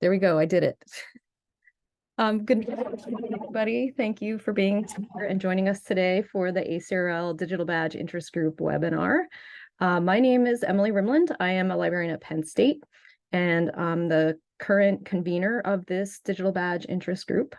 There we go. I did it. Good morning, everybody. Thank you for being here and joining us today for the ACRL Digital Badge Interest Group webinar. My name is Emily Rimland. I am a librarian at Penn State, and I'm the current convener of this Digital Badge Interest Group.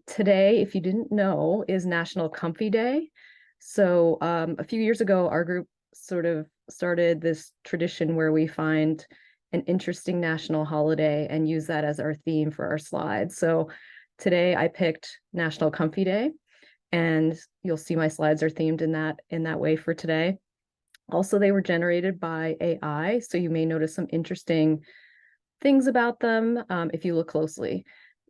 Today, if you didn't know, is National Comfy Day. So a few years ago, our group sort of started this tradition where we find an interesting national holiday and use that as our theme for our slides. So today I picked National Comfy Day, and you'll see my slides are themed in that way for today. Also, they were generated by AI, so you may notice some interesting things about them if you look closely.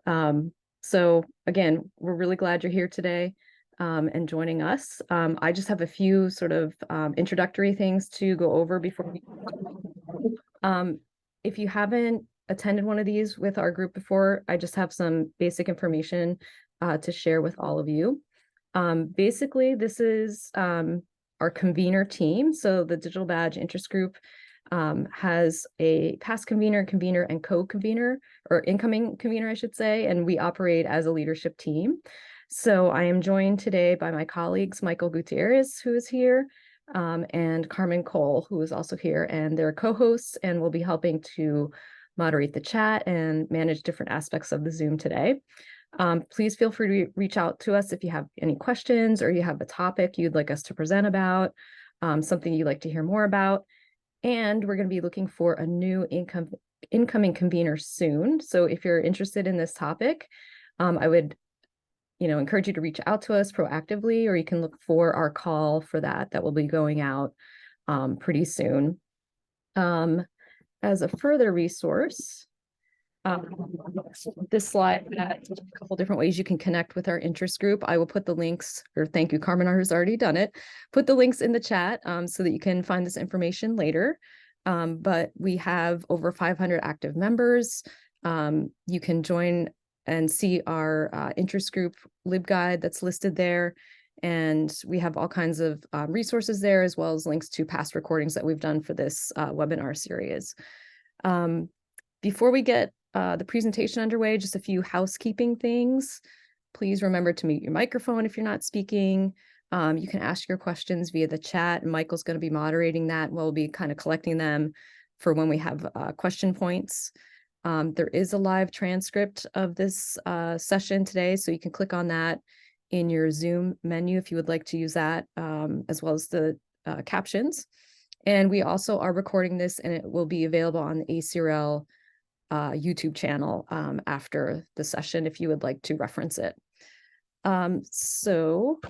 So again, we're really glad you're here today and joining us. I just have a few sort of introductory things to go over before we if you haven't attended one of these with our group before, I just have some basic information to share with all of you. Basically, this is our convener team. So the Digital Badge Interest Group has a past convener, and co-convener, or incoming convener, I should say, and we operate as a leadership team. So I am joined today by my colleagues, Michael Gutierrez, who is here, and Carmen Cole, who is also here, and they're co-hosts and will be helping to moderate the chat and manage different aspects of the Zoom today. Please feel free to reach out to us if you have any questions or you have a topic you'd like us to present about, something you'd like to hear more about. And we're going to be looking for a new incoming convener soon. So if you're interested in this topic, I would encourage you to reach out to us proactively, or you can look for our call for that will be going out pretty soon. As a further resource, this slide has a couple different ways you can connect with our interest group. I will put the links, or thank you, Carmen, who's already done it, put the links in the chat so that you can find this information later. But we have over 500 active members. You can join and see our interest group LibGuide that's listed there. And we have all kinds of resources there, as well as links to past recordings that we've done for this webinar series. Before we get the presentation underway, just a few housekeeping things. Please remember to mute your microphone if you're not speaking. You can ask your questions via the chat, and Michael's going to be moderating that. We'll be kind of collecting them for when we have question points. There is a live transcript of this session today, so you can click on that in your Zoom menu if you would like to use that, as well as the captions. And we also are recording this, and it will be available on the ACRL YouTube channel after the session if you would like to reference it. So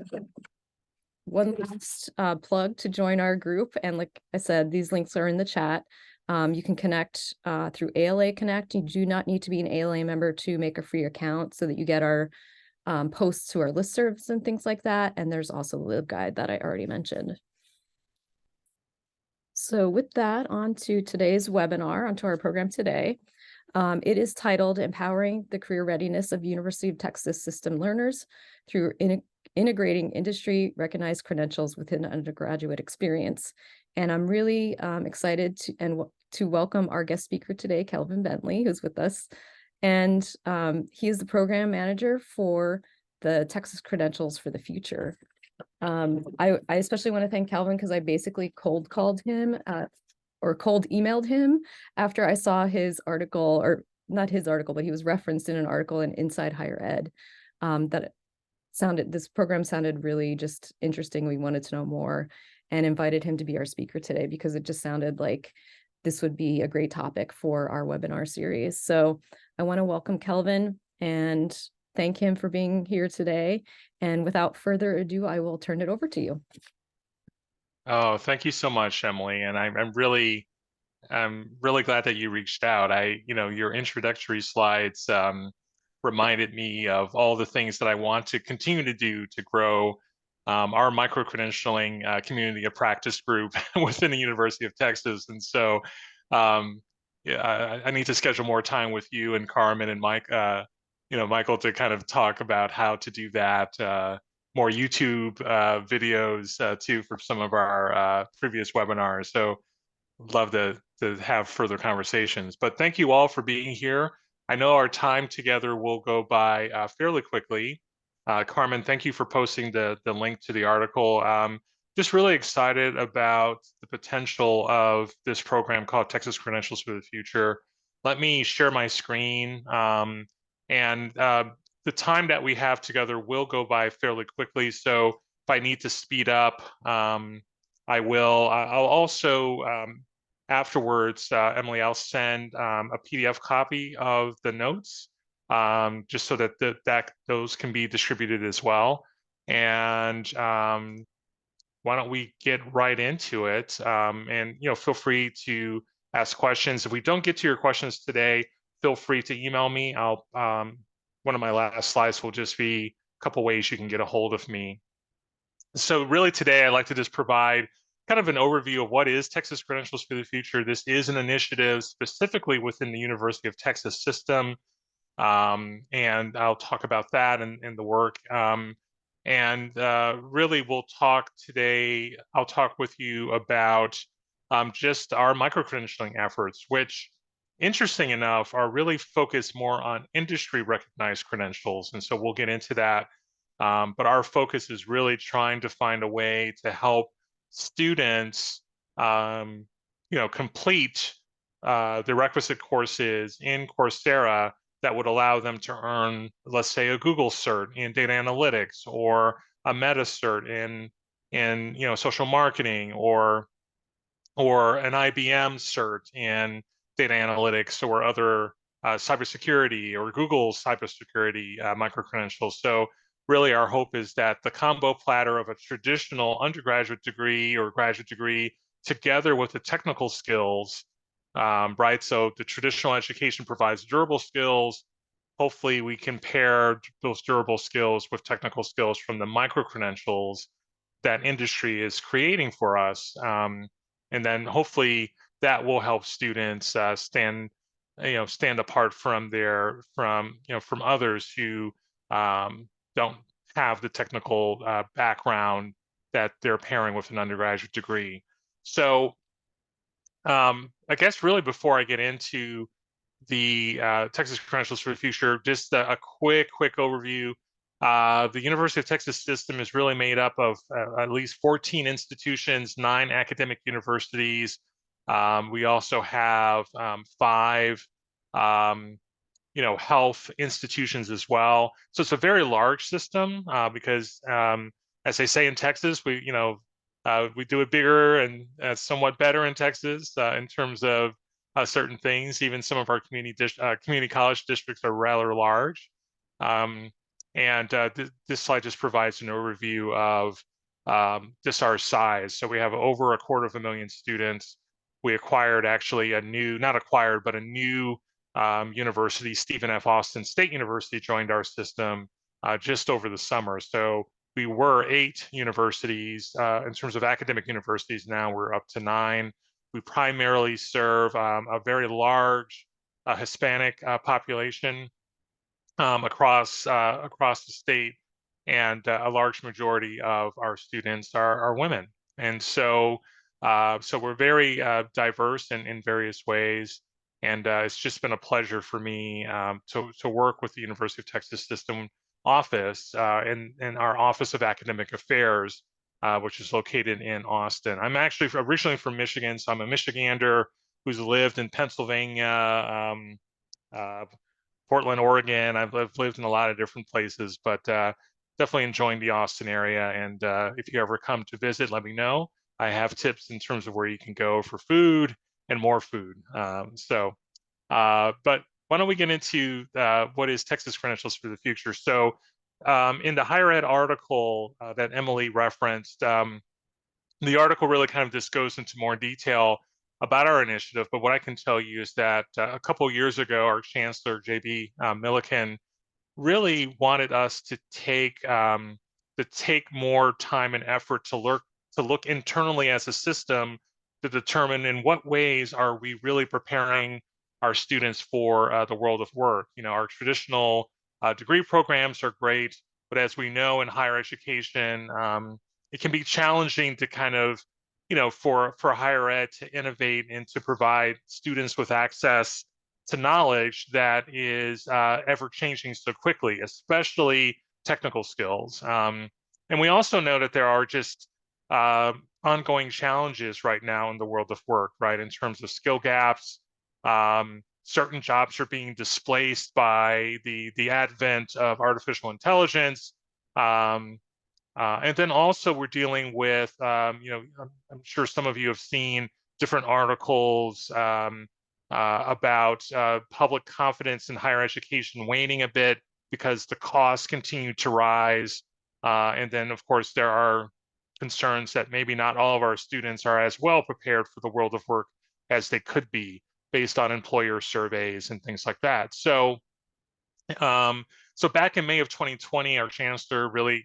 one last plug to join our group. And like I said, these links are in the chat. You can connect through ALA Connect. You do not need to be an ALA member to make a free account so that you get our posts to our listservs and things like that. And there's also the LibGuide that I already mentioned. So with that, on to today's webinar, onto our program today. It is titled Empowering the Career Readiness of University of Texas System Learners Through Integrating Industry Recognized Credentials Within Undergraduate Experience. And I'm really excited to welcome our guest speaker today, Kelvin Bentley, who's with us. And he is the program manager for the Texas Credentials for the Future. I especially want to thank Calvin because I basically cold called him or cold emailed him after I saw his article, or not his article, but he was referenced in an article in Inside Higher Ed this program sounded really just interesting. We wanted to know more and invited him to be our speaker today because it just sounded like this would be a great topic for our webinar series. So I want to welcome Kelvin and thank him for being here today. And without further ado, I will turn it over to you. Oh, thank you so much, Emily. And I'm really glad that you reached out. Your introductory slides reminded me of all the things that I want to continue to do to grow our micro-credentialing community of practice group within the University of Texas. And so I need to schedule more time with you and Carmen and Michael to kind of talk about how to do that. More YouTube videos too for some of our previous webinars. So love to to have further conversations. But thank you all for being here. I know our time together will go by fairly quickly. Carmen, thank you for posting the link to the article. Just really excited about the potential of this program called Texas Credentials for the Future. Let me share my screen. And the time that we have together will go by fairly quickly. So if I need to speed up, I will. I'll also, afterwards, Emily, I'll send a PDF copy of the notes, just so that those can be distributed as well. And why don't we get right into it? And feel free to ask questions. If we don't get to your questions today, feel free to email me. I'll one of my last slides will just be a couple ways you can get a hold of me. So really today, I'd like to just provide kind of an overview of what is Texas Credentials for the Future. This is an initiative specifically within the University of Texas system. And I'll talk about that and the work. Really, we'll talk today. I'll talk with you about just our micro-credentialing efforts, which, interesting enough, are really focused more on industry-recognized credentials. And so we'll get into that. But our focus is really trying to find a way to help students, complete the requisite courses in Coursera that would allow them to earn, let's say, a Google cert in data analytics, or a Meta cert in social marketing, or an IBM cert in data analytics, or other cybersecurity, or Google's cybersecurity micro-credentials. So really our hope is that the combo platter of a traditional undergraduate degree or graduate degree together with the technical skills, right? So the traditional education provides durable skills. Hopefully we can pair those durable skills with technical skills from the micro-credentials that industry is creating for us. And then hopefully that will help students stand apart from from others who don't have the technical background that they're pairing with an undergraduate degree. So I guess really before I get into the Texas Credentials for the Future, just a quick overview. The University of Texas system is really made up of at least 14 institutions, 9 academic universities. We also have 5 health institutions as well. So it's a very large system because, as they say in Texas, we do it bigger and somewhat better in Texas in terms of certain things. Even some of our community college districts are rather large. This slide just provides an overview of just our size. So we have over 250,000 students. We acquired actually a new university, Stephen F. Austin State University, joined our system just over the summer. So we were 8 universities in terms of academic universities. Now we're up to 9. We primarily serve a very large Hispanic population across the state, and a large majority of our students are women. And so we're very diverse in various ways. And it's just been a pleasure for me to work with the University of Texas System office in our Office of Academic Affairs, which is located in Austin. I'm actually originally from Michigan, so I'm a Michigander who's lived in Pennsylvania, Portland, Oregon. I've lived in a lot of different places, but definitely enjoying the Austin area. And if you ever come to visit, let me know. I have tips in terms of where you can go for food and more food. But why don't we get into what is Texas Credentials for the Future? So in the higher ed article that Emily referenced, the article really kind of just goes into more detail about our initiative. But what I can tell you is that a couple of years ago, our Chancellor, J.B. Milliken, really wanted us to take more time and effort to look internally as a system to determine in what ways are we really preparing our students for the world of work. Our traditional degree programs are great, but as we know in higher education, it can be challenging to kind of for higher ed to innovate and to provide students with access to knowledge that is ever changing so quickly, especially technical skills. And we also know that there are just ongoing challenges right now in the world of work, right, in terms of skill gaps. Certain jobs are being displaced by the advent of artificial intelligence. And then also we're dealing with, I'm sure some of you have seen different articles about public confidence in higher education waning a bit because the costs continue to rise. And then, of course, there are concerns that maybe not all of our students are as well prepared for the world of work as they could be based on employer surveys and things like that. So, so back in May of 2020, our chancellor really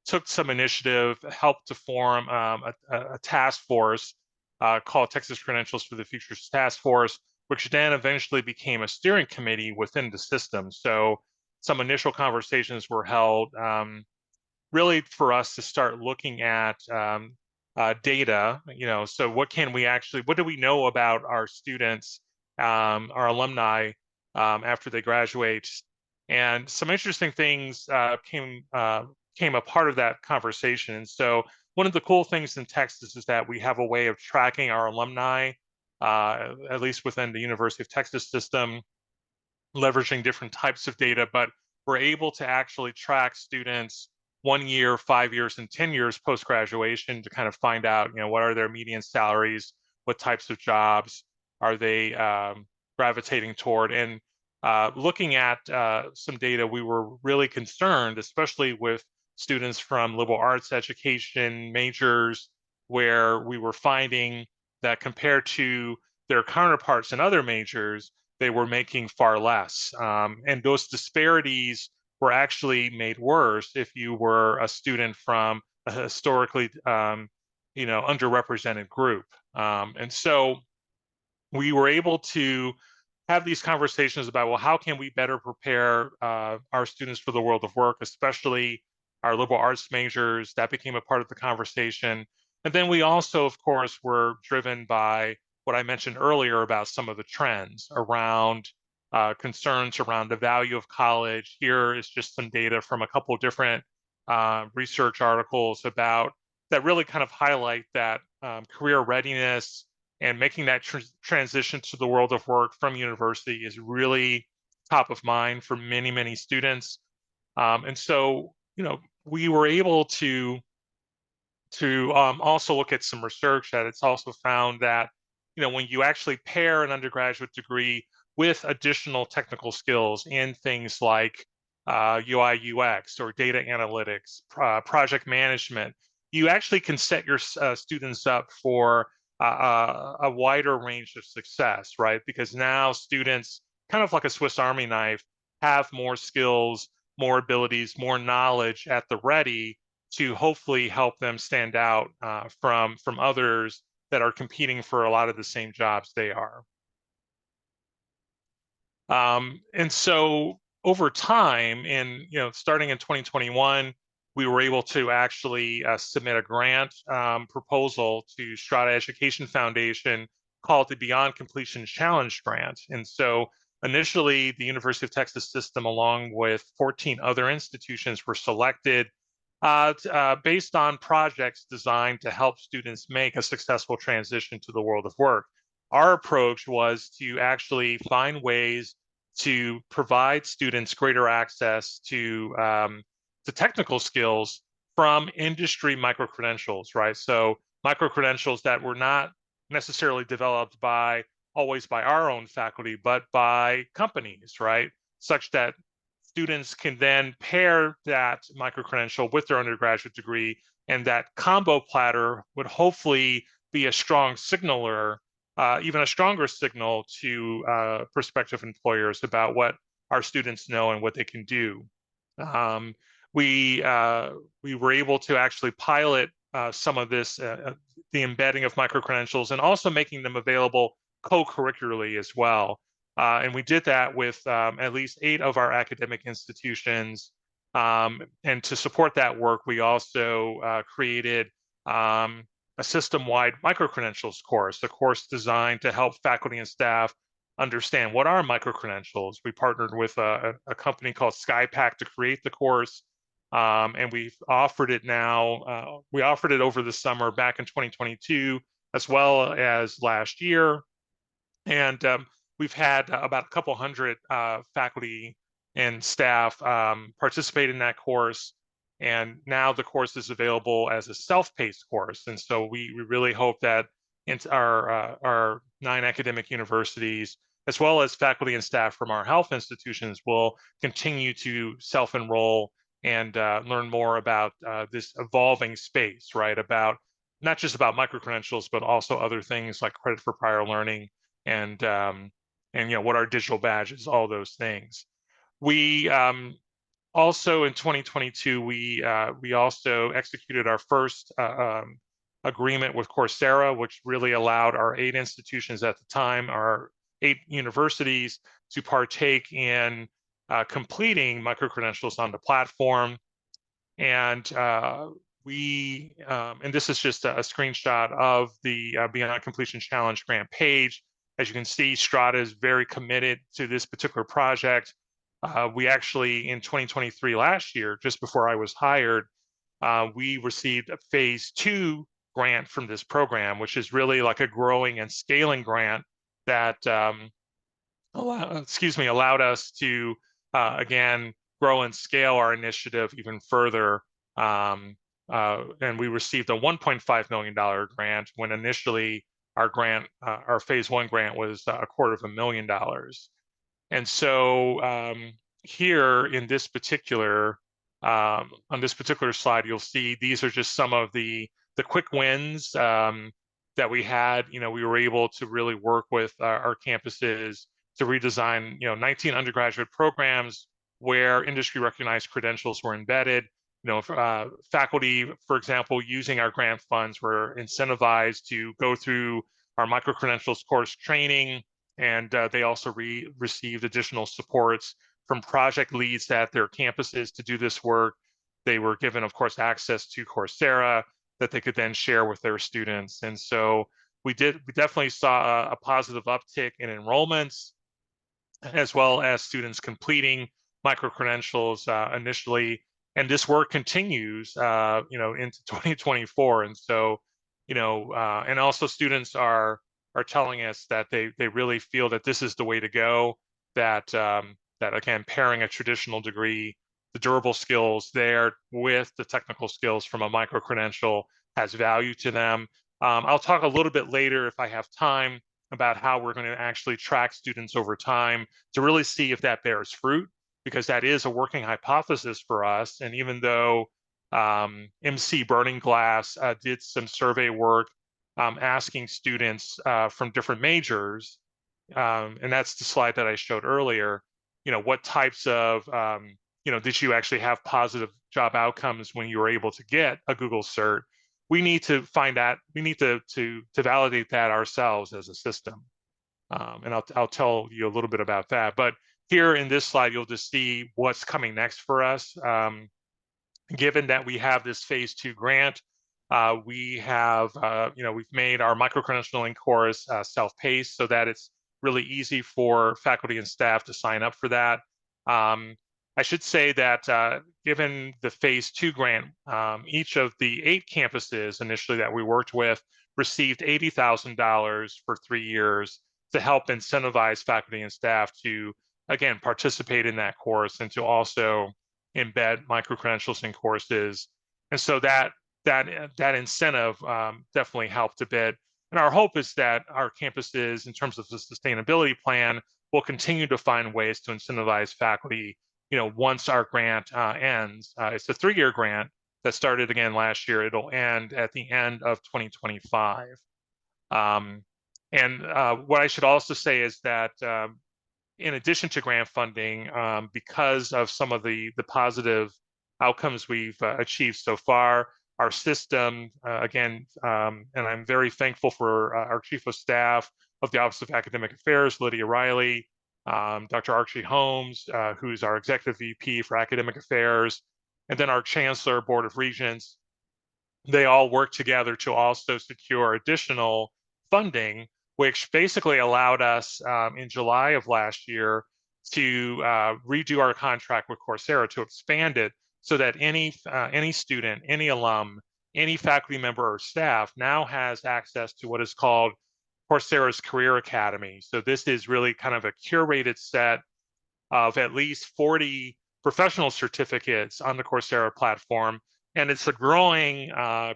took some initiative, helped to form a task force called Texas Credentials for the Futures Task Force, which then eventually became a steering committee within the system. So some initial conversations were held really for us to start looking at data, so what do we know about our students, our alumni after they graduate? And some interesting things came a part of that conversation. And so one of the cool things in Texas is that we have a way of tracking our alumni, at least within the University of Texas system, leveraging different types of data, but we're able to actually track students 1 year, 5 years, and 10 years post-graduation to kind of find out, what are their median salaries, what types of jobs are they gravitating toward. And looking at some data, we were really concerned, especially with students from liberal arts education majors, where we were finding that compared to their counterparts in other majors, they were making far less. And those disparities were actually made worse if you were a student from a historically, underrepresented group. And so we were able to have these conversations about, well, how can we better prepare our students for the world of work, especially our liberal arts majors? That became a part of the conversation. And then we also, of course, were driven by what I mentioned earlier about some of the trends around concerns around the value of college. Here is just some data from a couple of different research articles about that really kind of highlight that career readiness and making that transition to the world of work from university is really top of mind for many, many students. And so, we were able to also look at some research that it's also found that, when you actually pair an undergraduate degree with additional technical skills in things like UI, UX, or data analytics, project management, you actually can set your students up for a wider range of success, right? Because now students, kind of like a Swiss Army knife, have more skills, more abilities, more knowledge at the ready to hopefully help them stand out from others that are competing for a lot of the same jobs they are. And so over time, starting in 2021, we were able to actually submit a grant proposal to Strata Education Foundation called the Beyond Completion Challenge Grant. And so initially, the University of Texas system, along with 14 other institutions, were selected based on projects designed to help students make a successful transition to the world of work. Our approach was to actually find ways to provide students greater access to technical skills from industry micro-credentials, right? So micro-credentials that were not necessarily developed always by our own faculty, but by companies, right? Such that students can then pair that micro-credential with their undergraduate degree, and that combo platter would hopefully be a strong signaler, even a stronger signal to prospective employers about what our students know and what they can do. We were able to actually pilot some of this, the embedding of micro-credentials, and also making them available co-curricularly as well. And we did that with at least 8 of our academic institutions. And to support that work, we also created a system-wide micro-credentials course, a course designed to help faculty and staff understand what are micro-credentials. We partnered with a company called SkyPack to create the course, and we've offered it now. We offered it over the summer back in 2022, as well as last year. And we've had about a couple hundred faculty and staff participate in that course. And now the course is available as a self-paced course. And so we really hope that our 9 academic universities, as well as faculty and staff from our health institutions, will continue to self-enroll and learn more about this evolving space, right? About not just about micro-credentials, but also other things like credit for prior learning and what are digital badges, all those things. We also in 2022 we also executed our first agreement with Coursera, which really allowed our 8 institutions at the time, our 8 universities, to partake in completing micro-credentials on the platform. And and this is just a screenshot of the Beyond Completion Challenge grant page. As you can see, Strata is very committed to this particular project. We actually, in 2023, last year, just before I was hired, we received a phase 2 grant from this program, which is really like a growing and scaling grant that allowed us to, again, grow and scale our initiative even further. And we received a $1.5 million grant when initially our phase 1 grant was $250,000. And so here in this particular, on this particular slide, you'll see these are just some of the quick wins that we had. We were able to really work with our campuses to redesign 19 undergraduate programs where industry recognized credentials were embedded. Faculty, for example, using our grant funds were incentivized to go through our micro-credentials course training, and they also received additional supports from project leads at their campuses to do this work. They were given, of course, access to Coursera that they could then share with their students. And so we definitely saw a positive uptick in enrollments, as well as students completing micro-credentials initially. And this work continues, into 2024. And so, and also students are telling us that they really feel that this is the way to go. That again, pairing a traditional degree, the durable skills there with the technical skills from a micro-credential has value to them. I'll talk a little bit later, if I have time, about how we're going to actually track students over time to really see if that bears fruit, because that is a working hypothesis for us. And even though MC Burning Glass did some survey work asking students from different majors, and that's the slide that I showed earlier, what types of, did you actually have positive job outcomes when you were able to get a Google cert? We need to find that, we need to validate that ourselves as a system. And I'll tell you a little bit about that. But here in this slide, you'll just see what's coming next for us. Given that we have this phase 2 grant, we have, we've made our micro-credentialing course self-paced so that it's really easy for faculty and staff to sign up for that. I should say that given the phase 2 grant, each of the 8 campuses initially that we worked with received $80,000 for 3 years to help incentivize faculty and staff to, again, participate in that course and to also embed micro-credentials in courses. And so that incentive definitely helped a bit. And our hope is that our campuses, in terms of the sustainability plan, will continue to find ways to incentivize faculty, once our grant ends. It's a 3-year grant that started again last year. It'll end at the end of 2025. And what I should also say is that in addition to grant funding, because of some of the positive outcomes we've achieved so far, our system, again, and I'm very thankful for our Chief of Staff of the Office of Academic Affairs, Lydia Riley, Dr. Archie Holmes, who's our Executive VP for Academic Affairs, and then our Chancellor, Board of Regents, they all work together to also secure additional funding, which basically allowed us in July of last year to redo our contract with Coursera to expand it so that any student, any alum, any faculty member or staff now has access to what is called Coursera's Career Academy. So this is really kind of a curated set of at least 40 professional certificates on the Coursera platform. And it's a growing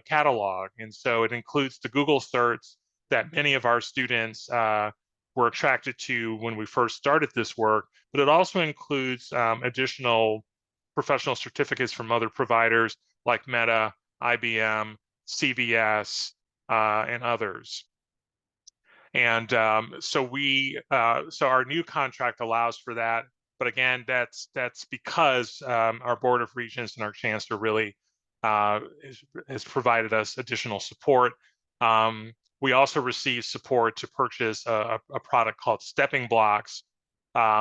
catalog. And so it includes the Google certs that many of our students were attracted to when we first started this work, but it also includes additional professional certificates from other providers like Meta, IBM, CVS, and others. And so our new contract allows for that. But again, that's because our Board of Regents and our Chancellor really has provided us additional support. We also received support to purchase a product called Stepping Blocks,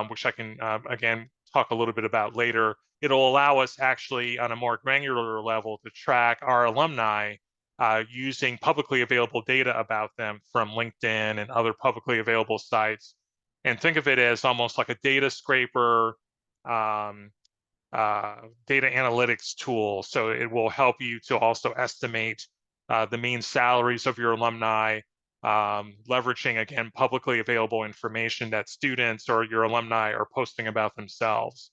which I can, again, talk a little bit about later. It'll allow us actually on a more granular level to track our alumni using publicly available data about them from LinkedIn and other publicly available sites. And think of it as almost like a data scraper, data analytics tool. So it will help you to also estimate the mean salaries of your alumni, leveraging, again, publicly available information that students or your alumni are posting about themselves.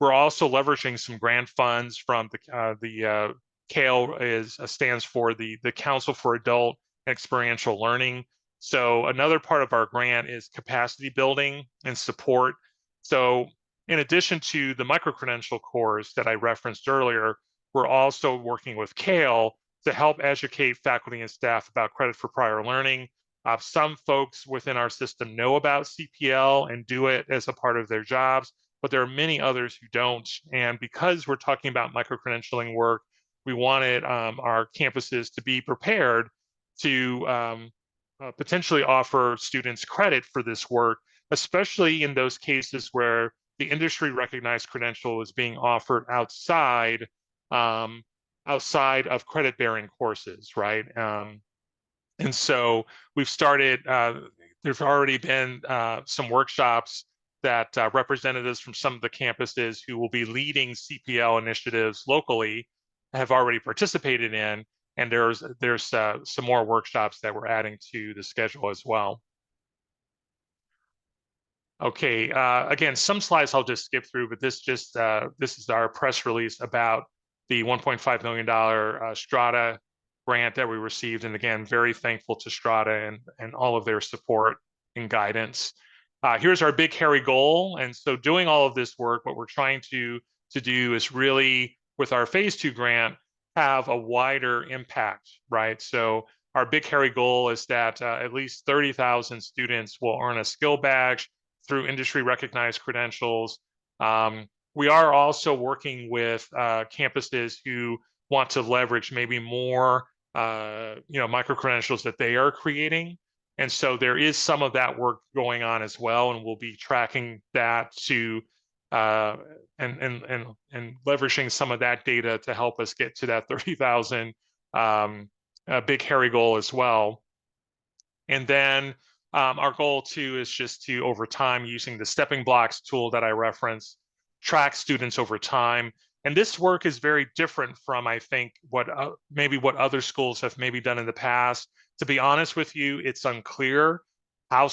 We're also leveraging some grant funds from the CALE stands for the Council for Adult Experiential Learning. So another part of our grant is capacity building and support. So in addition to the micro-credential course that I referenced earlier, we're also working with CALE to help educate faculty and staff about credit for prior learning. Some folks within our system know about CPL and do it as a part of their jobs, but there are many others who don't. And because we're talking about micro-credentialing work, we wanted our campuses to be prepared to potentially offer students credit for this work, especially in those cases where the industry recognized credential is being offered outside of credit-bearing courses, right? And so we've started, there's already been some workshops that representatives from some of the campuses who will be leading CPL initiatives locally have already participated in, and there's some more workshops that we're adding to the schedule as well. Okay, again, some slides I'll just skip through, but this is our press release about the $1.5 million Strata grant that we received, and again, very thankful to Strata and all of their support and guidance. Here's our big hairy goal, and so doing all of this work, what we're trying to do is really, with our phase 2 grant, have a wider impact, right? So our big hairy goal is that at least 30,000 students will earn a skill badge through industry recognized credentials. We are also working with campuses who want to leverage maybe more micro credentials that they are creating. And so there is some of that work going on as well, and we'll be tracking that to and leveraging some of that data to help us get to that 30,000 big hairy goal as well. And then our goal too is just to, over time, using the Stepping Blocks tool that I referenced, track students over time. And this work is very different from, I think, what other schools have maybe done in the past. To be honest with you, it's unclear how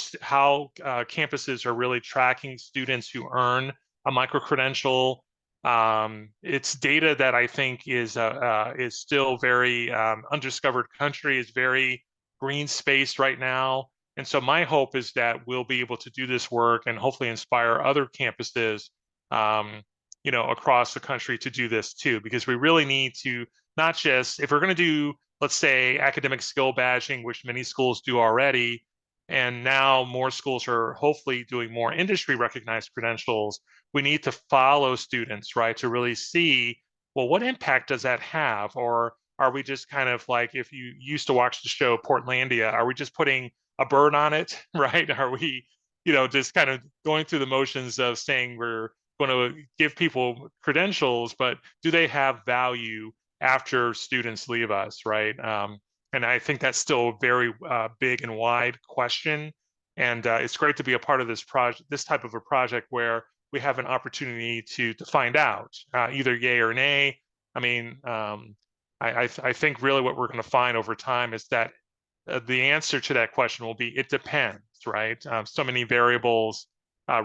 campuses are really tracking students who earn a micro-credential. It's data that I think is still very undiscovered country, is very green space right now. And so my hope is that we'll be able to do this work and hopefully inspire other campuses across the country to do this too, because we really need to not just, if we're going to do, let's say, academic skill badging, which many schools do already, and now more schools are hopefully doing more industry recognized credentials, we need to follow students, right, to really see, well, what impact does that have? Or are we just kind of like, if you used to watch the show Portlandia, are we just putting a bird on it, right? Are we, just kind of going through the motions of saying we're going to give people credentials, but do they have value after students leave us, right? And I think that's still a very big and wide question. And it's great to be a part of this project, this type of a project where we have an opportunity to find out either yay or nay. I mean, I think really what we're going to find over time is that the answer to that question will be it depends, right? So many variables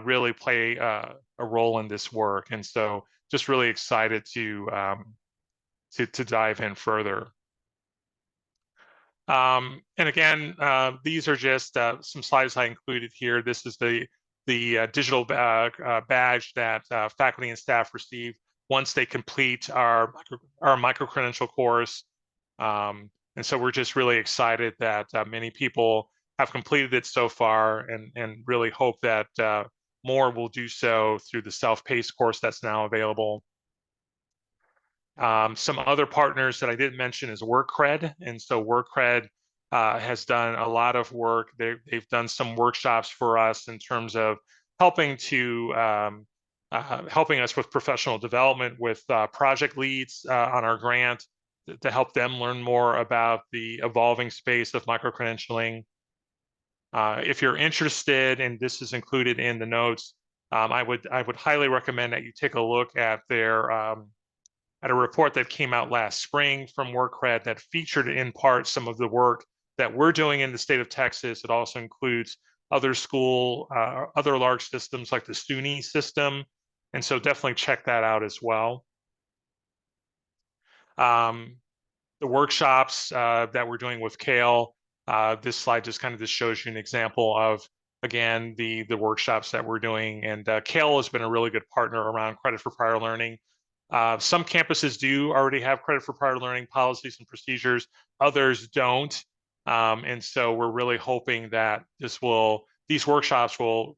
really play a role in this work, and so just really excited to dive in further. And again, these are just some slides I included here. This is the digital badge that faculty and staff receive once they complete our micro-credential course. And so we're just really excited that many people have completed it so far, and really hope that more will do so through the self-paced course that's now available. Some other partners that I didn't mention is WorkCred. And so WorkCred has done a lot of work. They've done some workshops for us in terms of helping us with professional development with project leads on our grant to help them learn more about the evolving space of micro-credentialing. If you're interested, and this is included in the notes, I would highly recommend that you take a look at their at a report that came out last spring from WorkCred that featured in part some of the work that we're doing in the state of Texas. It also includes other other large systems like the SUNY system. And so definitely check that out as well. The workshops that we're doing with Kale, this slide just kind of just shows you an example of, again, the workshops that we're doing. And Kale has been a really good partner around credit for prior learning. Some campuses do already have credit for prior learning policies and procedures, others don't. And so we're really hoping that these workshops will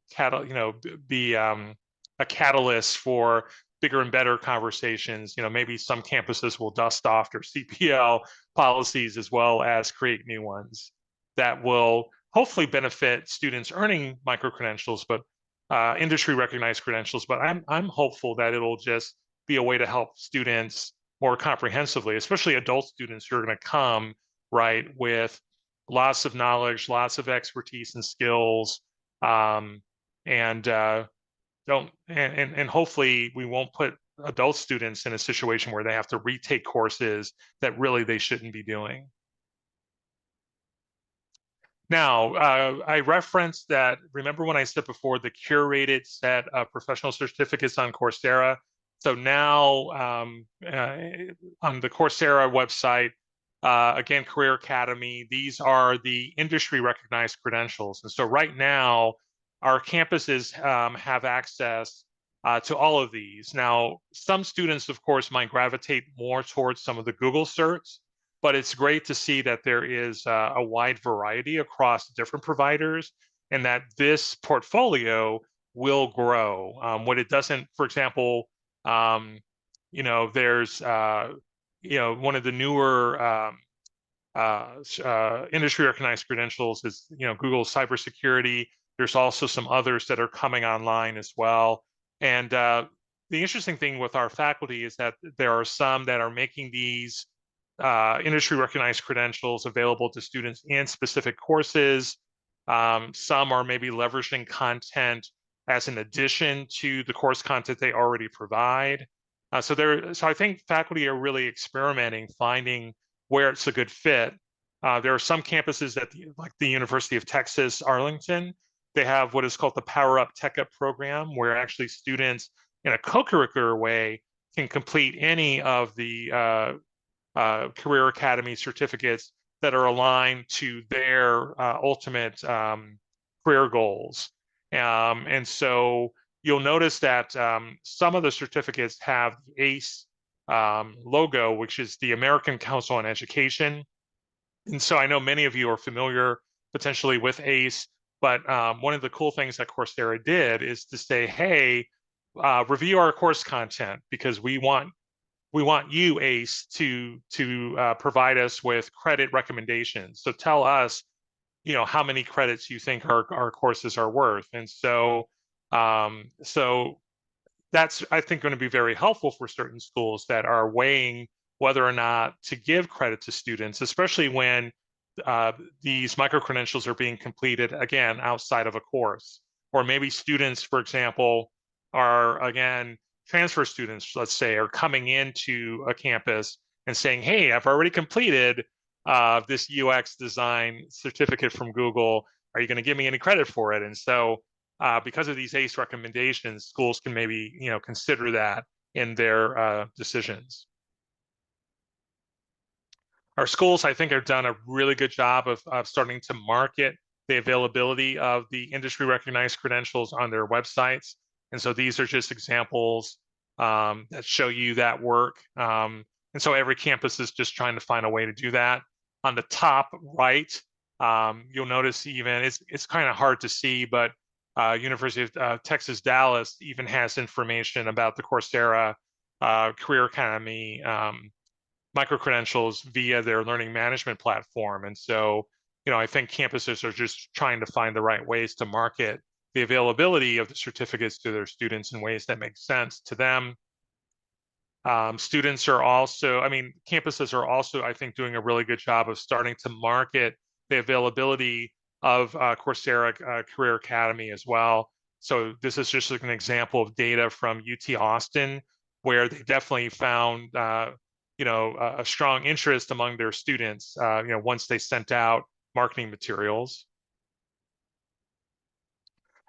be a catalyst for bigger and better conversations. Maybe some campuses will dust off their CPL policies as well as create new ones that will hopefully benefit students earning micro-credentials, but industry recognized credentials. But I'm hopeful that it'll just be a way to help students more comprehensively, especially adult students who are going to come, right, with lots of knowledge, lots of expertise and skills, and hopefully we won't put adult students in a situation where they have to retake courses that really they shouldn't be doing. Now, I referenced that, remember when I said before, the curated set of professional certificates on Coursera? So now on the Coursera website, again, Career Academy, these are the industry recognized credentials. And so right now, our campuses have access to all of these. Now, some students, of course, might gravitate more towards some of the Google certs, but it's great to see that there is a wide variety across different providers, and that this portfolio will grow. What it doesn't, for example, there's one of the newer industry recognized credentials is Google cybersecurity. There's also some others that are coming online as well. And the interesting thing with our faculty is that there are some that are making these industry recognized credentials available to students in specific courses. Some are maybe leveraging content as an addition to the course content they already provide. So I think faculty are really experimenting, finding where it's a good fit. There are some campuses like the University of Texas, Arlington, they have what is called the Power Up Tech Up program, where actually students in a co-curricular way can complete any of the Career Academy certificates that are aligned to their ultimate career goals. And so you'll notice that some of the certificates have the ACE logo, which is the American Council on Education. And so I know many of you are familiar potentially with ACE, but one of the cool things that Coursera did is to say, hey, review our course content, because we want you, ACE, to provide us with credit recommendations. So tell us, how many credits you think our courses are worth. And so that's, I think, going to be very helpful for certain schools that are weighing whether or not to give credit to students, especially when these micro-credentials are being completed, again, outside of a course. Or maybe students, for example, are, again, transfer students, let's say, are coming into a campus and saying, hey, I've already completed this UX design certificate from Google. Are you going to give me any credit for it? And so because of these ACE recommendations, schools can maybe, consider that in their decisions. Our schools, I think, have done a really good job of starting to market the availability of the industry recognized credentials on their websites. And so these are just examples that show you that work. And so every campus is just trying to find a way to do that. On the top right, you'll notice even, it's kind of hard to see, but University of Texas, Dallas even has information about the Coursera Career Academy micro-credentials via their learning management platform. And so, I think campuses are just trying to find the right ways to market the availability of the certificates to their students in ways that make sense to them. Students are also, campuses are also, I think, doing a really good job of starting to market the availability of Coursera Career Academy as well. So this is just like an example of data from UT Austin, where they definitely found a strong interest among their students, once they sent out marketing materials.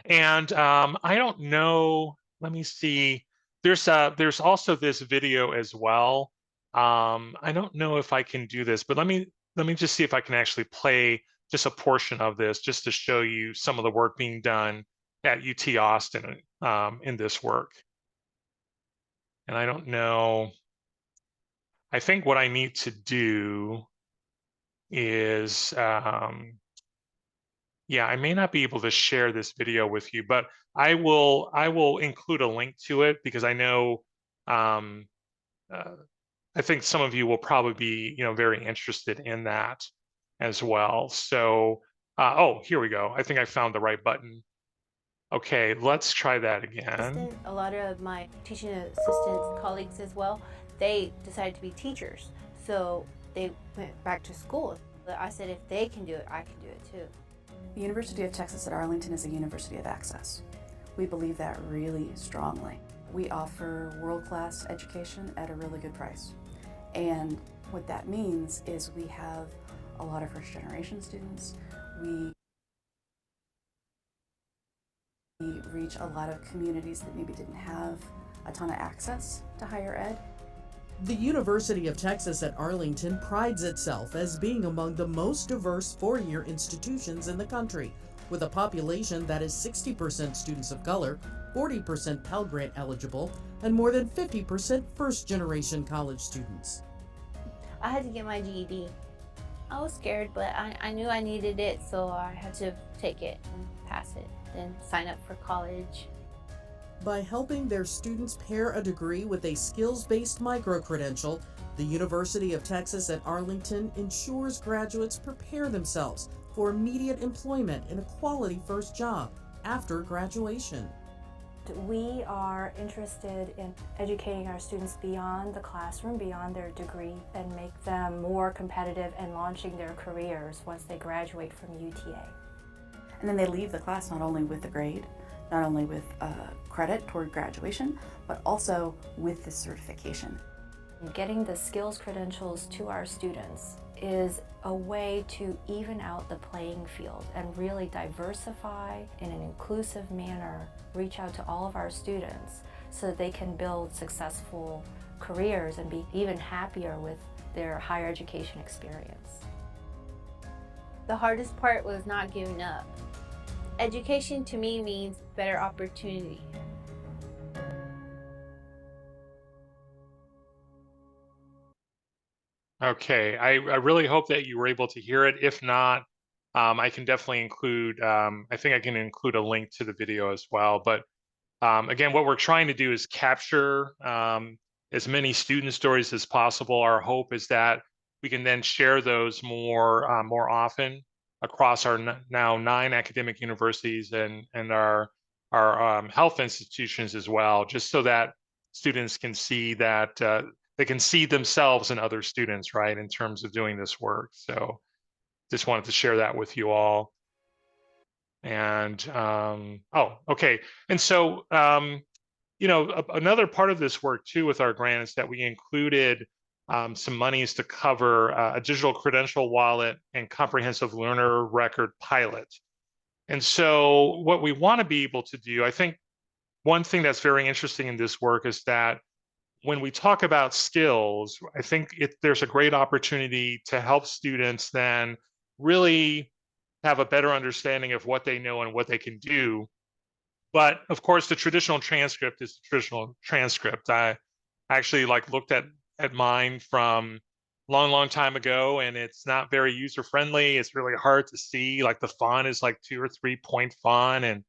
And I don't know, let me see, there's also this video as well. I don't know if I can do this, but let me just see if I can actually play just a portion of this just to show you some of the work being done at UT Austin in this work. And I don't know, I think what I need to do is, yeah, I may not be able to share this video with you, but I will include a link to it because I know, I think some of you will probably be, very interested in that as well. So, oh, here we go. I think I found the right button. Okay, let's try that again. A lot of my teaching assistants colleagues as well, they decided to be teachers. So they went back to school. But I said, if they can do it, I can do it too. The University of Texas at Arlington is a university of access. We believe that really strongly. We offer world-class education at a really good price. And what that means is we have a lot of first-generation students. We reach a lot of communities that maybe didn't have a ton of access to higher ed. The University of Texas at Arlington prides itself as being among the most diverse four-year institutions in the country, with a population that is 60% students of color, 40% Pell Grant eligible, and more than 50% first-generation college students. I had to get my GED. I was scared, but I knew I needed it, so I had to take it and pass it, then sign up for college. By helping their students pair a degree with a skills-based micro-credential, the University of Texas at Arlington ensures graduates prepare themselves for immediate employment in a quality first job after graduation. We are interested in educating our students beyond the classroom, beyond their degree, and make them more competitive in launching their careers once they graduate from UTA. And then they leave the class not only with the grade, not only with credit toward graduation, but also with the certification. Getting the skills credentials to our students is a way to even out the playing field and really diversify in an inclusive manner, reach out to all of our students so that they can build successful careers and be even happier with their higher education experience. The hardest part was not giving up. Education to me means better opportunity. Okay, I really hope that you were able to hear it. If not, I can definitely include, I think I can include a link to the video as well. But again, what we're trying to do is capture as many student stories as possible. Our hope is that we can then share those more often across our now 9 academic universities and our health institutions as well, just so that students can see that they can see themselves and other students, right, in terms of doing this work. So just wanted to share that with you all. And oh, okay. And so another part of this work too with our grant is that we included some monies to cover a digital credential wallet and comprehensive learner record pilot. And so what we want to be able to do, I think one thing that's very interesting in this work is that when we talk about skills, I think there's a great opportunity to help students then really have a better understanding of what they know and what they can do. But of course, the traditional transcript is the traditional transcript. I actually looked at mine from long time ago, and it's not very user friendly. It's really hard to see. Like the font is like 2 or 3 point font, and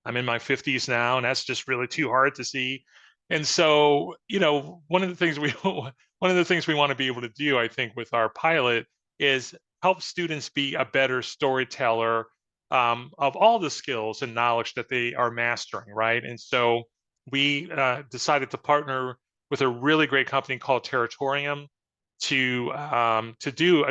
I'm in my 50s now, and that's just really too hard to see. And so, one of the things we want to be able to do, I think, with our pilot is help students be a better storyteller of all the skills and knowledge that they are mastering, right? And so we decided to partner with a really great company called Territorium to do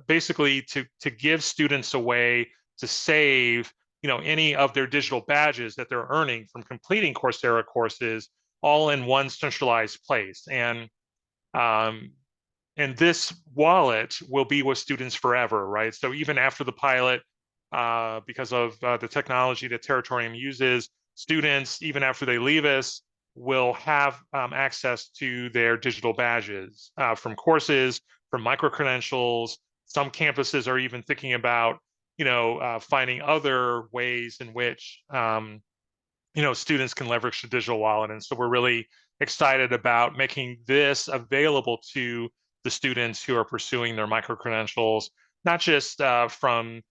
basically to give students a way to save any of their digital badges that they're earning from completing Coursera courses all in one centralized place. And this wallet will be with students forever, right? So even after the pilot, because of the technology that Territorium uses, students, even after they leave us, will have access to their digital badges from courses, from micro-credentials. Some campuses are even thinking about, finding other ways in which, students can leverage the digital wallet. And so we're really excited about making this available to the students who are pursuing their micro-credentials, not just from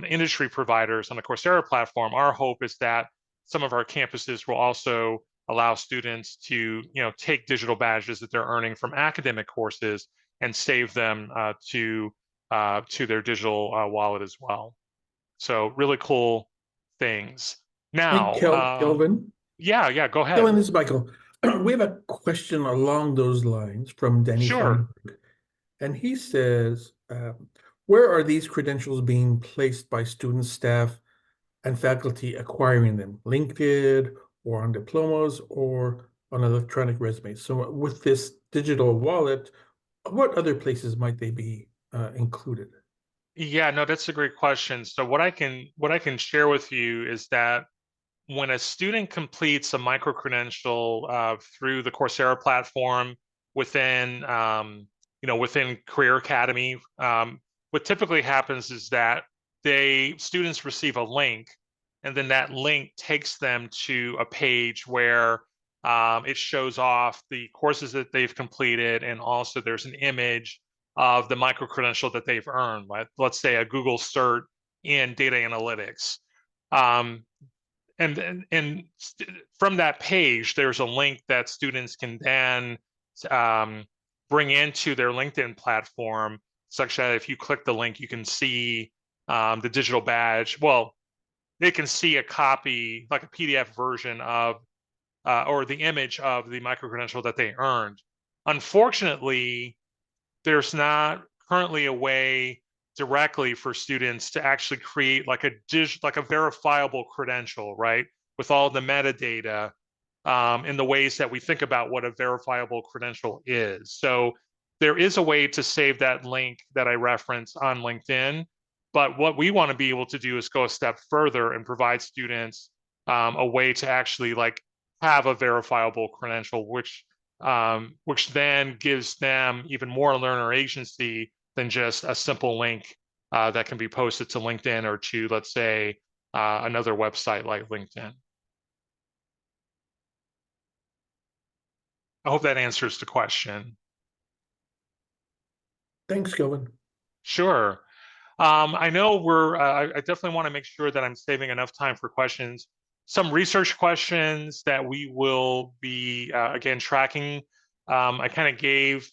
industry providers on the Coursera platform. Our hope is that some of our campuses will also allow students to, take digital badges that they're earning from academic courses and save them to their digital wallet as well. So really cool things. Now, Hey, Kelvin. Yeah, go ahead. Kelvin, this is Michael. We have a question along those lines from Danny Sure. Feinberg. And he says, where are these credentials being placed by students, staff, and faculty acquiring them? LinkedIn or on diplomas or on electronic resumes? So with this digital wallet, what other places might they be included? Yeah, no, that's a great question. So what I can share with you is that when a student completes a micro-credential through the Coursera platform within within Career Academy, what typically happens is that students receive a link, and then that link takes them to a page where it shows off the courses that they've completed, and also there's an image of the micro-credential that they've earned. Let's say a Google cert in data analytics. And from that page, there's a link that students can then bring into their LinkedIn platform, such that if you click the link, you can see the digital badge. Well, they can see a copy, like a PDF version of, or the image of the micro-credential that they earned. Unfortunately, there's not currently a way directly for students to actually create like a verifiable credential, right? With all the metadata in the ways that we think about what a verifiable credential is. So there is a way to save that link that I referenced on LinkedIn, but what we want to be able to do is go a step further and provide students a way to actually have a verifiable credential, which then gives them even more learner agency than just a simple link that can be posted to LinkedIn or to, let's say, another website like LinkedIn. I hope that answers the question. Thanks, Kelvin. Sure. I know I definitely want to make sure that I'm saving enough time for questions. Some research questions that we will be, again, tracking. I kind of gave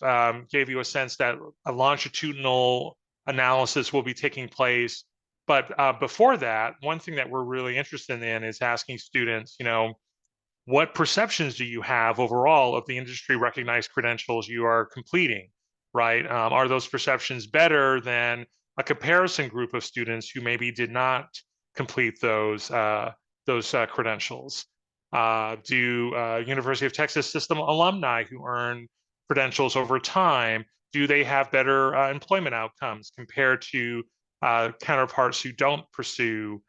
you a sense that a longitudinal analysis will be taking place. But before that, one thing that we're really interested in is asking students, what perceptions do you have overall of the industry recognized credentials you are completing, right? Are those perceptions better than a comparison group of students who maybe did not complete those credentials? Do University of Texas system alumni who earn credentials over time, do they have better employment outcomes compared to counterparts who don't pursue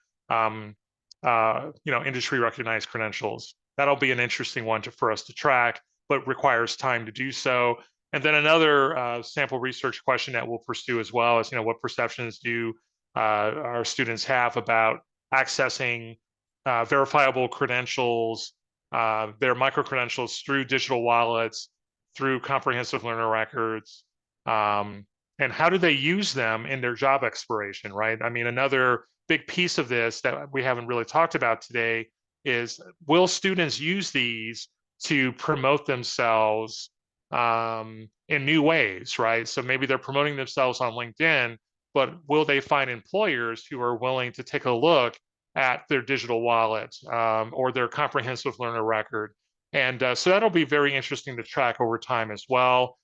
industry recognized credentials? That'll be an interesting one for us to track, but requires time to do so. And then another sample research question that we'll pursue as well is, what perceptions do our students have about accessing verifiable credentials, their micro-credentials through digital wallets, through comprehensive learner records, and how do they use them in their job exploration, right? I mean, another big piece of this that we haven't really talked about today is, will students use these to promote themselves in new ways, right? So maybe they're promoting themselves on LinkedIn, but will they find employers who are willing to take a look at their digital wallet or their comprehensive learner record? And so that'll be very interesting to track over time as well.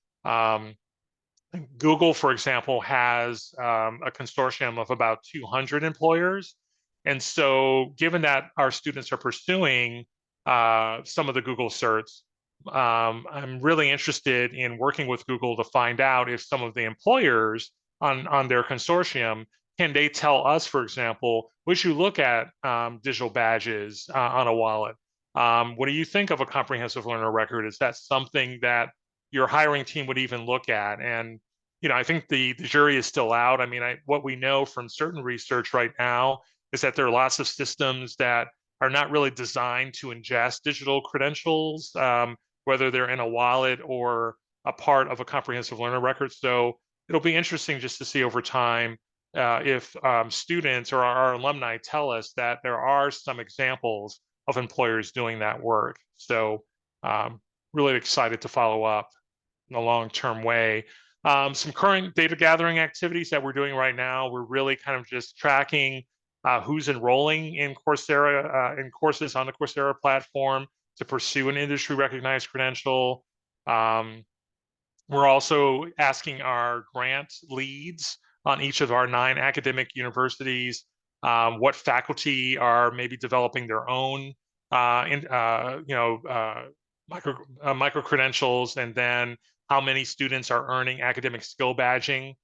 Google, for example, has a consortium of about 200 employers. And so given that our students are pursuing some of the Google certs, I'm really interested in working with Google to find out if some of the employers on their consortium, can they tell us, for example, would you look at digital badges on a wallet? What do you think of a comprehensive learner record? Is that something that your hiring team would even look at? And I think the jury is still out. I mean, what we know from certain research right now is that there are lots of systems that are not really designed to ingest digital credentials, whether they're in a wallet or a part of a comprehensive learner record. So it'll be interesting just to see over time if students or our alumni tell us that there are some examples of employers doing that work. So really excited to follow up in a long-term way. Some current data gathering activities that we're doing right now, we're really kind of just tracking who's enrolling in Coursera, in courses on the Coursera platform to pursue an industry recognized credential. We're also asking our grant leads on each of our 9 academic universities what faculty are maybe developing their own micro credentials, and then how many students are earning academic skill badges.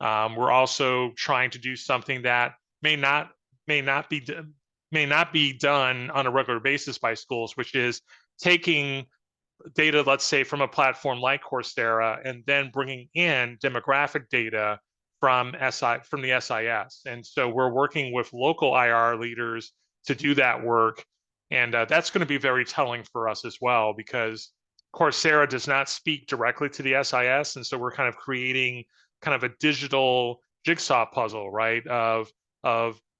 We're also trying to do something that may not be done on a regular basis by schools, which is taking data, let's say, from a platform like Coursera, and then bringing in demographic data from the SIS. And so we're working with local IR leaders to do that work. And that's going to be very telling for us as well, because Coursera does not speak directly to the SIS. And so we're kind of creating kind of a digital jigsaw puzzle, right, of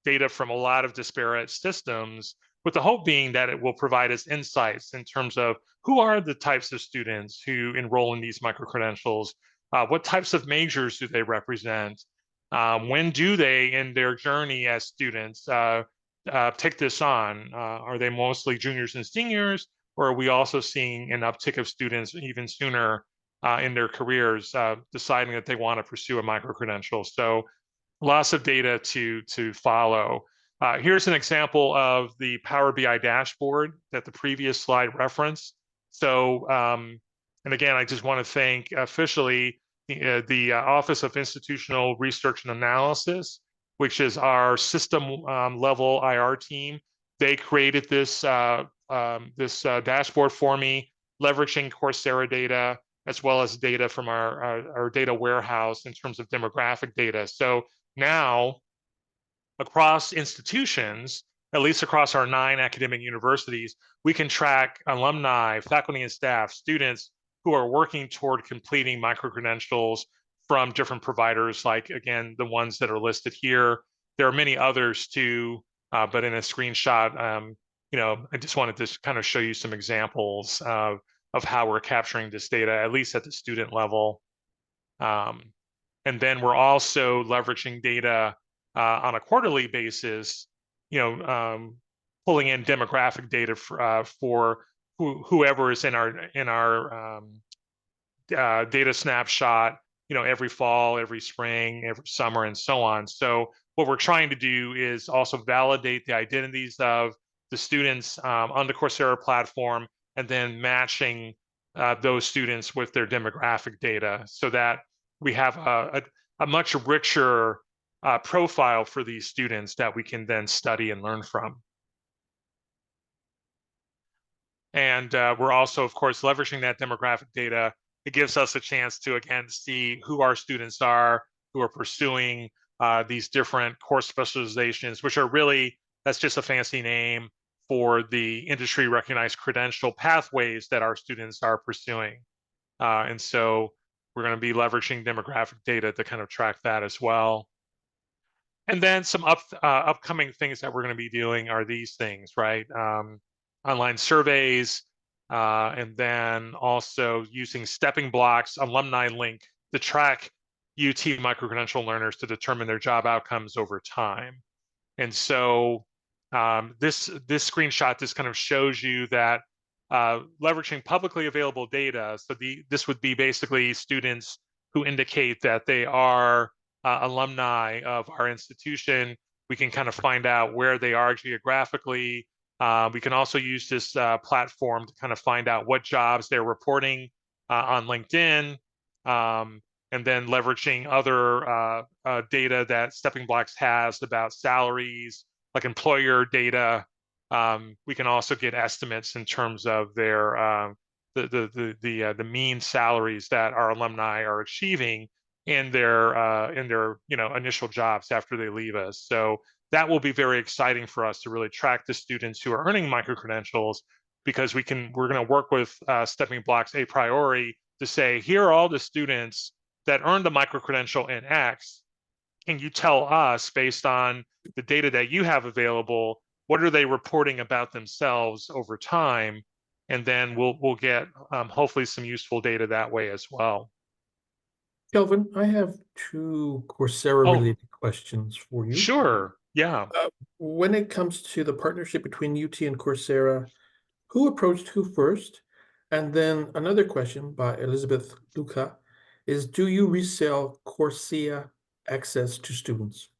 data from a lot of disparate systems, with the hope being that it will provide us insights in terms of who are the types of students who enroll in these micro-credentials, what types of majors do they represent, when do they, in their journey as students, take this on? Are they mostly juniors and seniors, or are we also seeing an uptick of students even sooner in their careers deciding that they want to pursue a micro-credential? So lots of data to follow. Here's an example of the Power BI dashboard that the previous slide referenced. So, and again, I just want to thank officially the Office of Institutional Research and Analysis, which is our system level IR team. They created this dashboard for me, leveraging Coursera data, as well as data from our data warehouse in terms of demographic data. So now, across institutions, at least across our 9 academic universities, we can track alumni, faculty and staff, students who are working toward completing micro-credentials from different providers, like, again, the ones that are listed here. There are many others too, but in a screenshot, I just wanted to kind of show you some examples of how we're capturing this data, at least at the student level. And then we're also leveraging data on a quarterly basis, pulling in demographic data for whoever is in our data snapshot, every fall, every spring, every summer, and so on. So what we're trying to do is also validate the identities of the students on the Coursera platform, and then matching those students with their demographic data, so that we have a much richer profile for these students that we can then study and learn from. And we're also, of course, leveraging that demographic data. It gives us a chance to, again, see who our students are who are pursuing these different course specializations, which are really, that's just a fancy name for the industry recognized credential pathways that our students are pursuing. And so we're going to be leveraging demographic data to kind of track that as well. And then some upcoming things that we're going to be doing are these things, right? Online surveys, and then also using Stepping Blocks Alumni Link to track UT microcredential learners to determine their job outcomes over time. And so this screenshot just kind of shows you that leveraging publicly available data. So this would be basically students who indicate that they are alumni of our institution. We can kind of find out where they are geographically. We can also use this platform to kind of find out what jobs they're reporting on LinkedIn, and then leveraging other data that Stepping Blocks has about salaries, like employer data. We can also get estimates in terms of their the mean salaries that our alumni are achieving in their initial jobs after they leave us. So that will be very exciting for us to really track the students who are earning microcredentials, because we're going to work with Stepping Blocks a priori to say, here are all the students that earned a microcredential in X, and you tell us, based on the data that you have available, what are they reporting about themselves over time? And then we'll get hopefully some useful data that way as well. Kelvin, I have two Coursera-related questions for you. Sure, yeah. When it comes to the partnership between UT and Coursera, who approached who first? And then another question by Elizabeth Luca is, do you resell Coursera access to students?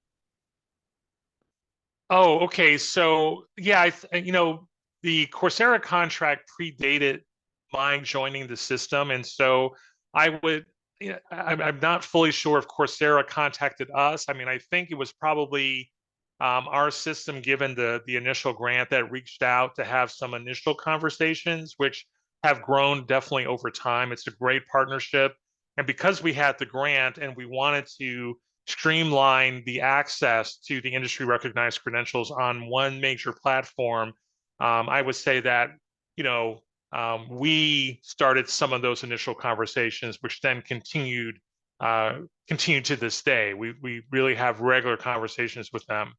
Oh, okay. So yeah, the Coursera contract predated my joining the system, and so I would. I'm not fully sure if Coursera contacted us. I mean, I think it was probably our system, given the initial grant, that reached out to have some initial conversations, which have grown definitely over time. It's a great partnership, and because we had the grant and we wanted to streamline the access to the industry recognized credentials on one major platform, I would say that, we started some of those initial conversations, which then continued to this day. We really have regular conversations with them.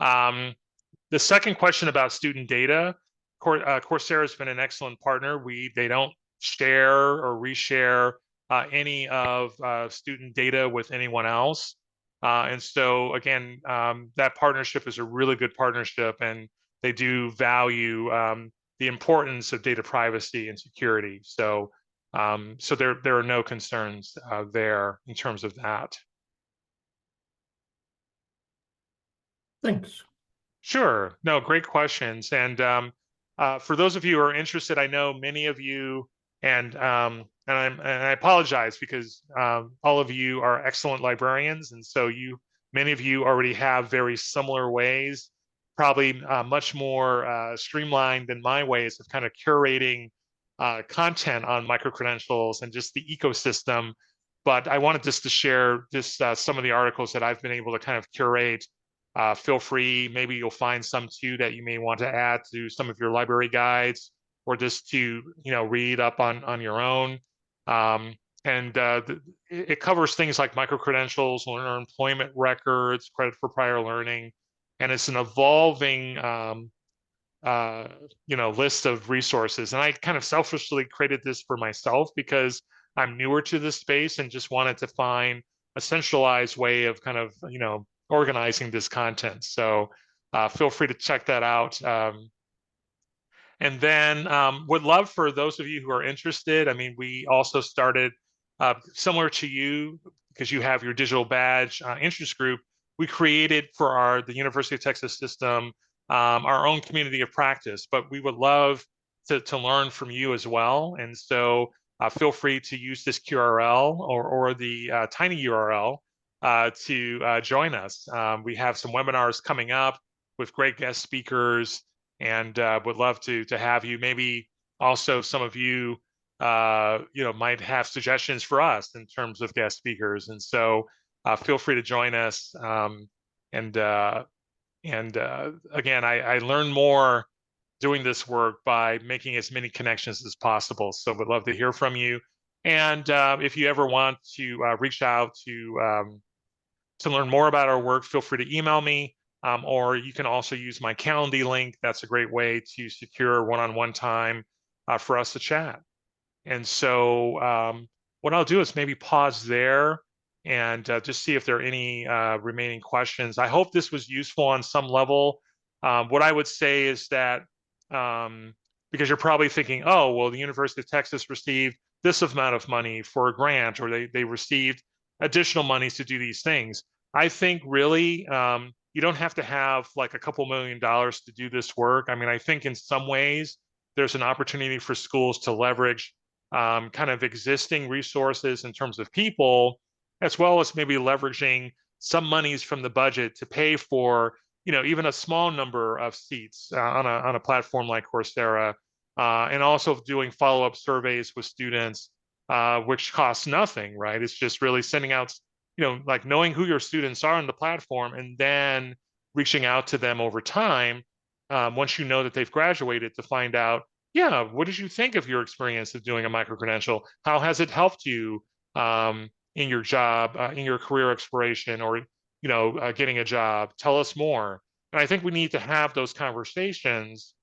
The second question about student data, Coursera has been an excellent partner. They don't share or reshare any of student data with anyone else. And so again, that partnership is a really good partnership, and they do value the importance of data privacy and security. So there are no concerns there in terms of that. Thanks. Sure. No, great questions. And for those of you who are interested, I know many of you, and I apologize, because all of you are excellent librarians, and so many of you already have very similar ways, probably much more streamlined than my ways of kind of curating content on microcredentials and just the ecosystem. But I wanted just to share some of the articles that I've been able to kind of curate. Feel free, maybe you'll find some too that you may want to add to some of your library guides, or just to read up on your own. It covers things like microcredentials, learner employment records, credit for prior learning, and it's an evolving list of resources. And I kind of selfishly created this for myself because I'm newer to this space and just wanted to find a centralized way of kind of organizing this content. So feel free to check that out. And then would love for those of you who are interested. I mean, we also started similar to you, because you have your digital badge interest group. We created for the University of Texas system our own community of practice, but we would love to learn from you as well. And so feel free to use this QRL or the tiny URL to join us. We have some webinars coming up with great guest speakers, and would love to have you. Maybe also some of you, might have suggestions for us in terms of guest speakers, and so feel free to join us. And again, I learn more doing this work by making as many connections as possible. So would love to hear from you. And if you ever want to reach out to learn more about our work, feel free to email me. Or you can also use my Calendly link. That's a great way to secure one-on-one time for us to chat. And so what I'll do is maybe pause there and just see if there are any remaining questions. I hope this was useful on some level. What I would say is that, because you're probably thinking, oh, well, the University of Texas received this amount of money for a grant, or they received additional monies to do these things. I think really, you don't have to have like a couple $1 million to do this work. I mean, I think in some ways there's an opportunity for schools to leverage kind of existing resources in terms of people, as well as maybe leveraging some monies from the budget to pay for, even a small number of seats on a platform like Coursera, and also doing follow-up surveys with students, which costs nothing, right? It's just really sending out, like knowing who your students are on the platform, and then reaching out to them over time, once you know that they've graduated, to find out, yeah, what did you think of your experience of doing a micro-credential? How has it helped you in your job, in your career exploration, or getting a job? Tell us more. And I think we need to have those conversations,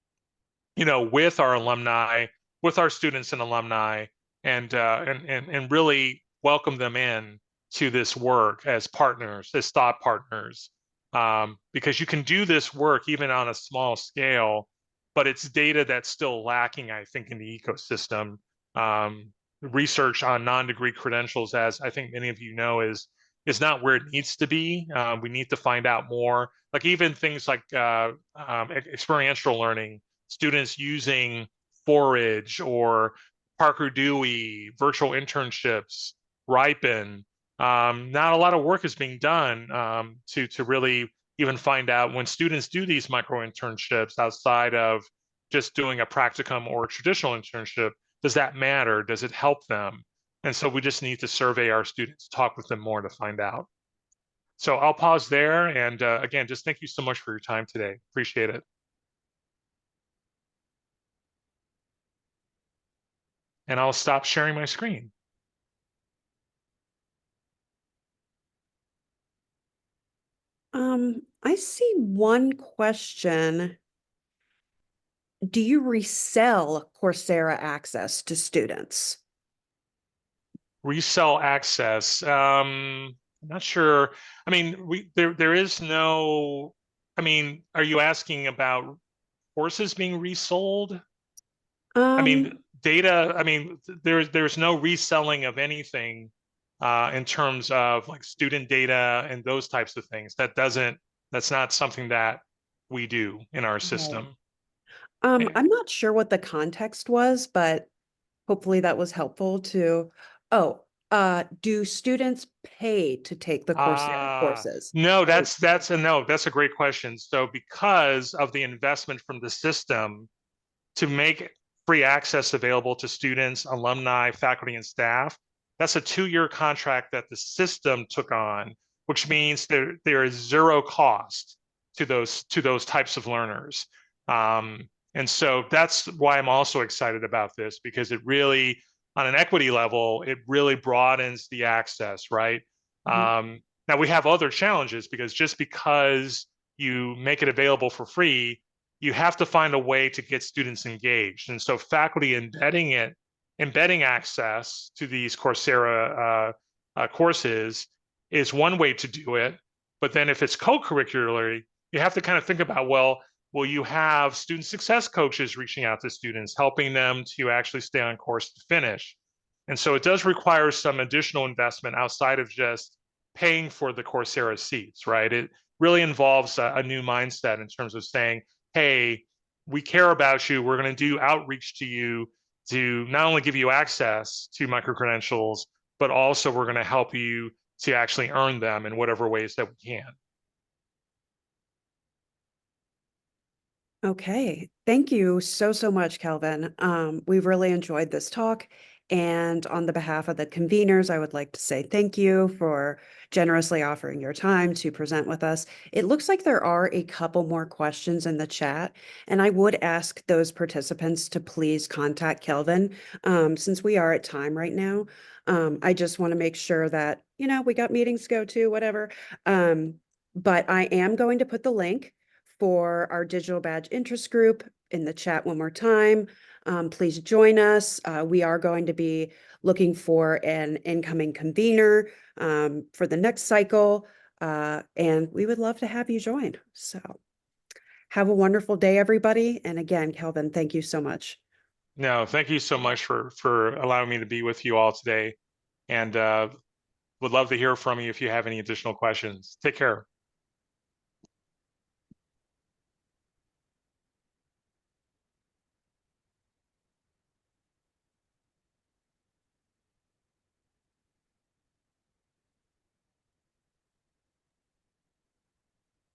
with our alumni, with our students and alumni, and really welcome them in to this work as partners, as thought partners, because you can do this work even on a small scale, but it's data that's still lacking, I think, in the ecosystem. Research on non-degree credentials, as I think many of you know, is not where it needs to be. We need to find out more, like even things like experiential learning, students using Forage or Parker Dewey, virtual internships, Ripen. Not a lot of work is being done to really even find out, when students do these micro internships outside of just doing a practicum or a traditional internship, does that matter? Does it help them? And so we just need to survey our students, talk with them more to find out. So I'll pause there. And again, just thank you so much for your time today. Appreciate it. And I'll stop sharing my screen. I see one question. Do you resell Coursera access to students? Resell access. I'm not sure. I mean, there is no, I mean, are you asking about courses being resold? I mean, data, I mean, there's no reselling of anything in terms of like student data and those types of things. That's not something that we do in our system. I'm not sure what the context was, but hopefully that was helpful to, do students pay to take the Coursera courses? No, that's a great question. So because of the investment from the system to make free access available to students, alumni, faculty, and staff, that's a 2-year contract that the system took on, which means there is zero cost to those types of learners. And so that's why I'm also excited about this, because it really, on an equity level, it really broadens the access, right? Now we have other challenges, because just because you make it available for free, you have to find a way to get students engaged. And so faculty embedding access to these Coursera courses is one way to do it. But then if it's co-curricularly, you have to kind of think about, well, will you have student success coaches reaching out to students, helping them to actually stay on course to finish? And so it does require some additional investment outside of just paying for the Coursera seats, right? It really involves a new mindset in terms of saying, hey, we care about you. We're going to do outreach to you to not only give you access to micro-credentials, but also we're going to help you to actually earn them in whatever ways that we can. Okay. Thank you so, so much, Kelvin. We've really enjoyed this talk. And on the behalf of the conveners, I would like to say thank you for generously offering your time to present with us. It looks like there are a couple more questions in the chat, and I would ask those participants to please contact Kelvin, since we are at time right now. I just want to make sure that, we got meetings to go to, whatever. But I am going to put the link for our digital badge interest group in the chat one more time. Please join us. We are going to be looking for an incoming convener for the next cycle, and we would love to have you join. So have a wonderful day, everybody. And again, Kelvin, thank you so much. No, thank you so much for allowing me to be with you all today, and would love to hear from you if you have any additional questions. Take care.